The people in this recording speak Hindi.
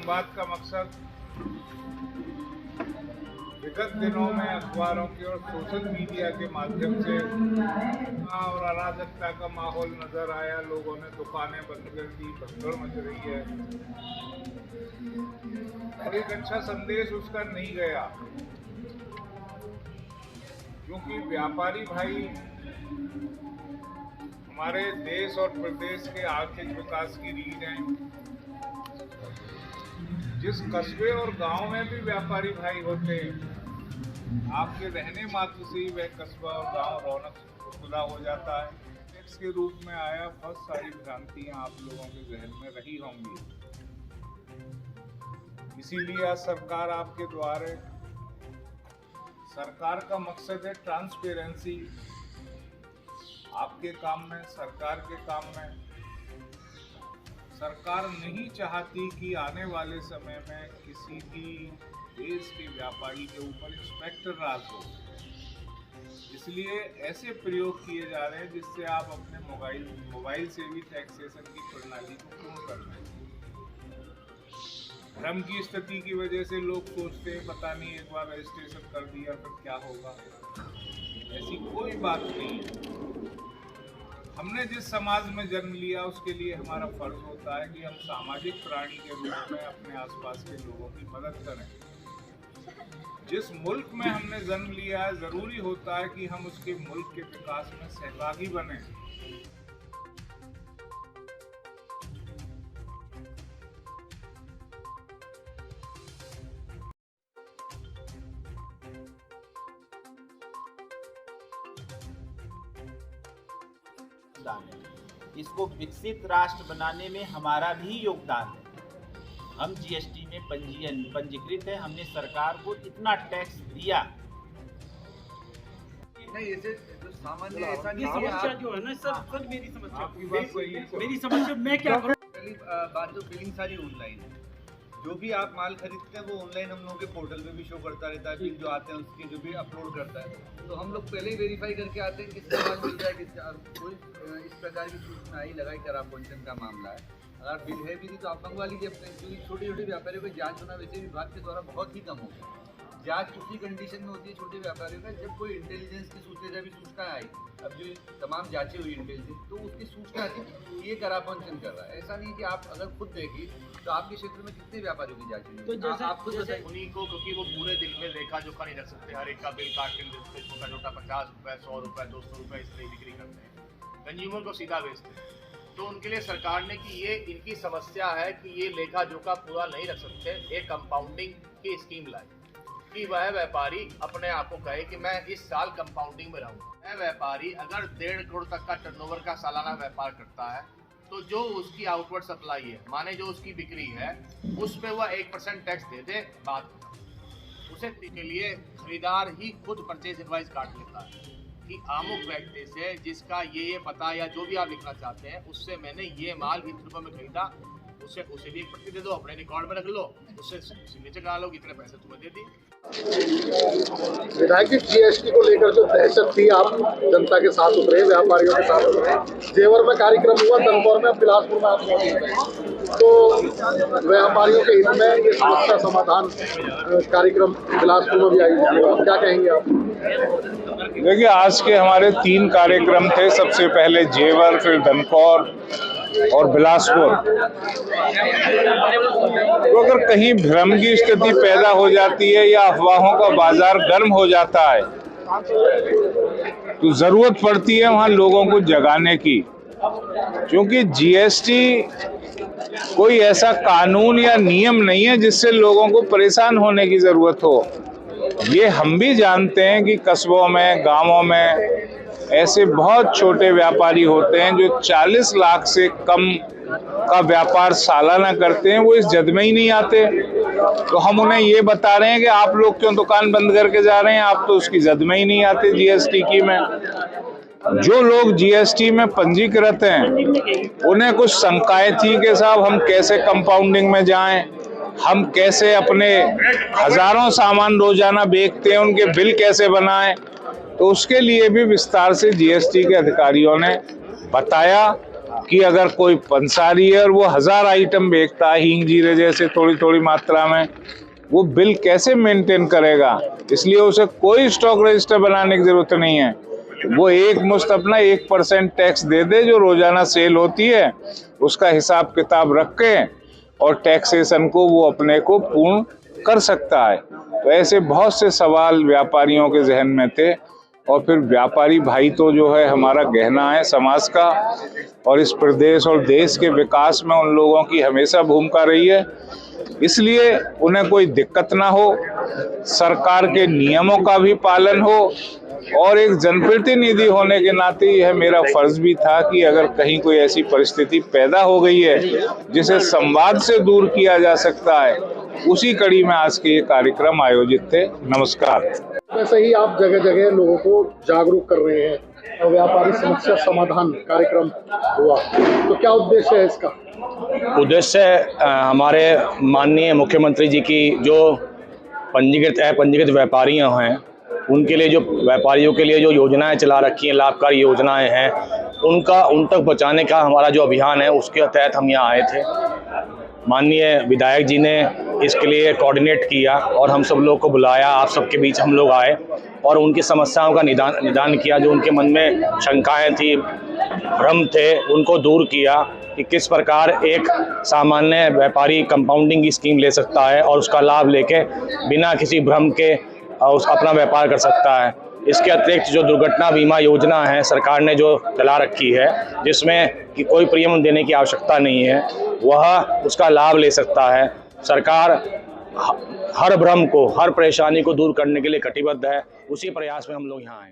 संवाद का मकसद विगत दिनों में अखबारों के और सोशल मीडिया के माध्यम से और अराजकता का माहौल नजर आया। लोगों ने दुकानें बंद कर दी, भगदड़ मच रही है और एक अच्छा संदेश उसका नहीं गया, क्योंकि व्यापारी भाई हमारे देश और प्रदेश के आर्थिक विकास की रीढ़ हैं। जिस कस्बे और गांव में भी व्यापारी भाई होते हैं, आपके रहने मात्र से ही वह कस्बा और गांव रौनक खुदा हो जाता है। टैक्स के रूप में आया, बहुत सारी भ्रांतियां आप लोगों के जहन में रही होंगी। इसीलिए आज सरकार आपके द्वारे, सरकार का मकसद है ट्रांसपेरेंसी आपके काम में, सरकार के काम में। सरकार नहीं चाहती कि आने वाले समय में किसी भी देश के व्यापारी के ऊपर इंस्पेक्टर राज हो, इसलिए ऐसे प्रयोग किए जा रहे हैं जिससे आप अपने मोबाइल से भी टैक्सेशन की प्रणाली को पूर्ण कर लें। भ्रम की स्थिति की वजह से लोग सोचते हैं पता नहीं एक बार रजिस्ट्रेशन कर दिया फिर क्या होगा। ऐसी कोई बात नहीं है। हमने जिस समाज में जन्म लिया उसके लिए हमारा फर्ज होता है कि हम सामाजिक प्राणी के रूप में अपने आसपास के लोगों की मदद करें। जिस मुल्क में हमने जन्म लिया है, जरूरी होता है कि हम उसके मुल्क के विकास में सहभागी बने। इसको विकसित राष्ट्र बनाने में हमारा भी योगदान है। हम जीएसटी में पंजीकृत है, हमने सरकार को इतना टैक्स दिया। नहीं, ऐसे जो सामान्य ऐसा नहीं समस्या जो है ना सर मेरी समस्या, आपकी बात सही है। मेरी समस्या मैं क्या करूं? पहली बात जो बिलिंग सारी ऑनलाइन है। जो भी आप माल खरीदते हैं वो ऑनलाइन हम लोगों के पोर्टल पे भी शो करता रहता है। बिल जो आते हैं उसके जो भी अपलोड करता है, तो हम लोग पहले ही वेरीफाई करके आते हैं किसका माल मिल जाए, किसका। कोई इस प्रकार की सूचना आई लगाई खराब पहुंचन का मामला है, अगर बिल है भी नहीं तो आप मंगवा लीजिए अपने। क्योंकि छोटे छोटे व्यापारियों को जांच होना वैसे विभाग के द्वारा बहुत ही कम हो गया। जांच उसी कंडीशन में होती है छोटे व्यापारियों का जब कोई इंटेलिजेंस की सूचना आई। अब जो तमाम जांचें हुई इंटेलिजेंस, तो उसकी सूचना थी ये करापंचन कर रहा है। ऐसा नहीं कि आप अगर खुद देखिए तो आपके क्षेत्र में कितने व्यापारियों की जांच हुई, तो जैसे आप खुद बताइए उन्हीं को, क्योंकि वो पूरे दिन में लेखा जोखा नहीं रख सकते। हर एक का बिल काट के देते, छोटा छोटा 50 रुपए, 100 रुपए, 200 रुपए इस तरह बिक्री करते हैं, कंज्यूमर को सीधा बेचते हैं। तो उनके लिए सरकार ने कि ये इनकी समस्या है कि ये लेखा जोखा पूरा नहीं रख सकते, एक कंपाउंडिंग की स्कीम लाई कि वह व्यापारी अपने आप को कहे कि मैं इस साल कंपाउंडिंग में रहूँगा। वह व्यापारी अगर 1.5 करोड़ तक का टर्नओवर का सालाना व्यापार करता है, तो जो उसकी आउटवर्ड सप्लाई है, माने जो उसकी बिक्री है, उस पे वह 1% टैक्स दे दे। बात उसे के लिए खरीदार ही खुद परचेज इनवॉइस काट लेता है कि अमुक व्यक्ति से जिसका ये पता या जो भी आप लिखना चाहते हैं, उससे मैंने ये माल इतने रुपये में खरीदा, उसे भी एक प्रति दे दो, अपने रिकॉर्ड में रख लो, उससे सिग्नेचर करा लो, इतने पैसे तुम्हें दे दी। विधायक जी, जीएसटी को लेकर जो दहशत थी, आप जनता के साथ उतरे, व्यापारियों के साथ उतरे। जेवर में कार्यक्रम हुआ, दमकौर में, बिलासपुर में आप मौजूद हैं, तो व्यापारियों के हित में ये समस्या समाधान कार्यक्रम बिलासपुर में भी आयोजित हुआ, क्या कहेंगे आप? देखिए, आज के हमारे 3 कार्यक्रम थे। सबसे पहले जेवर, फिर दमकौर और बिलासपुर। तो अगर कहीं भ्रम की स्थिति पैदा हो जाती है या अफवाहों का बाजार गर्म हो जाता है, तो जरूरत पड़ती है वहां लोगों को जगाने की। क्योंकि जीएसटी कोई ऐसा कानून या नियम नहीं है जिससे लोगों को परेशान होने की जरूरत हो। ये हम भी जानते हैं कि कस्बों में, गांवों में ऐसे बहुत छोटे व्यापारी होते हैं जो 40 लाख से कम का व्यापार सालाना करते हैं, वो इस जद में ही नहीं आते। तो हम उन्हें ये बता रहे हैं कि आप लोग क्यों दुकान बंद करके जा रहे हैं, आप तो उसकी जद में ही नहीं आते जीएसटी की में। जो लोग जीएसटी में पंजीकृत हैं, उन्हें कुछ शंकाएं थी कि साहब हम कैसे कंपाउंडिंग में जाएं, हम कैसे अपने हजारों सामान रोजाना बेचते हैं, उनके बिल कैसे बनाएं। तो उसके लिए भी विस्तार से जीएसटी के अधिकारियों ने बताया कि अगर कोई पंसारी है और वो 1000 आइटम बेचता है हींग जीरे जैसे थोड़ी थोड़ी मात्रा में, वो बिल कैसे मेंटेन करेगा? इसलिए उसे कोई स्टॉक रजिस्टर बनाने की जरूरत नहीं है। वो एक मुश्त अपना 1% टैक्स दे दे जो रोजाना सेल होती है, उसका हिसाब किताब रख के और टैक्सेशन को वो अपने को पूर्ण कर सकता है। तो ऐसे बहुत से सवाल व्यापारियों के जहन में थे। और फिर व्यापारी भाई तो जो है हमारा गहना है समाज का, और इस प्रदेश और देश के विकास में उन लोगों की हमेशा भूमिका रही है। इसलिए उन्हें कोई दिक्कत ना हो, सरकार के नियमों का भी पालन हो, और एक जनप्रतिनिधि होने के नाते यह मेरा फर्ज भी था कि अगर कहीं कोई ऐसी परिस्थिति पैदा हो गई है जिसे संवाद से दूर किया जा सकता है, उसी कड़ी में आज के ये कार्यक्रम आयोजित थे। नमस्कार। वैसे ही आप जगह जगह लोगों को जागरूक कर रहे हैं और व्यापारी समस्या समाधान कार्यक्रम हुआ, तो क्या उद्देश्य है इसका? उद्देश्य हमारे माननीय मुख्यमंत्री जी की जो पंजीकृत व्यापारियों हैं, उनके लिए जो व्यापारियों के लिए जो योजनाएं चला रखी हैं, लाभकारी योजनाएं हैं, उन तक पहुंचाने का हमारा जो अभियान है उसके तहत हम यहाँ आए थे। माननीय विधायक जी ने इसके लिए कोऑर्डिनेट किया और हम सब लोग को बुलाया, आप सबके बीच हम लोग आए और उनकी समस्याओं का निदान किया। जो उनके मन में शंकाएं थी, भ्रम थे, उनको दूर किया कि किस प्रकार एक सामान्य व्यापारी कंपाउंडिंग की स्कीम ले सकता है और उसका लाभ लेके बिना किसी भ्रम के अपना व्यापार कर सकता है। इसके अतिरिक्त जो दुर्घटना बीमा योजना है सरकार ने जो चला रखी है, जिसमें कि कोई प्रीमियम देने की आवश्यकता नहीं है, वह उसका लाभ ले सकता है। सरकार हर भ्रम को, हर परेशानी को दूर करने के लिए कटिबद्ध है। उसी प्रयास में हम लोग यहाँ आए।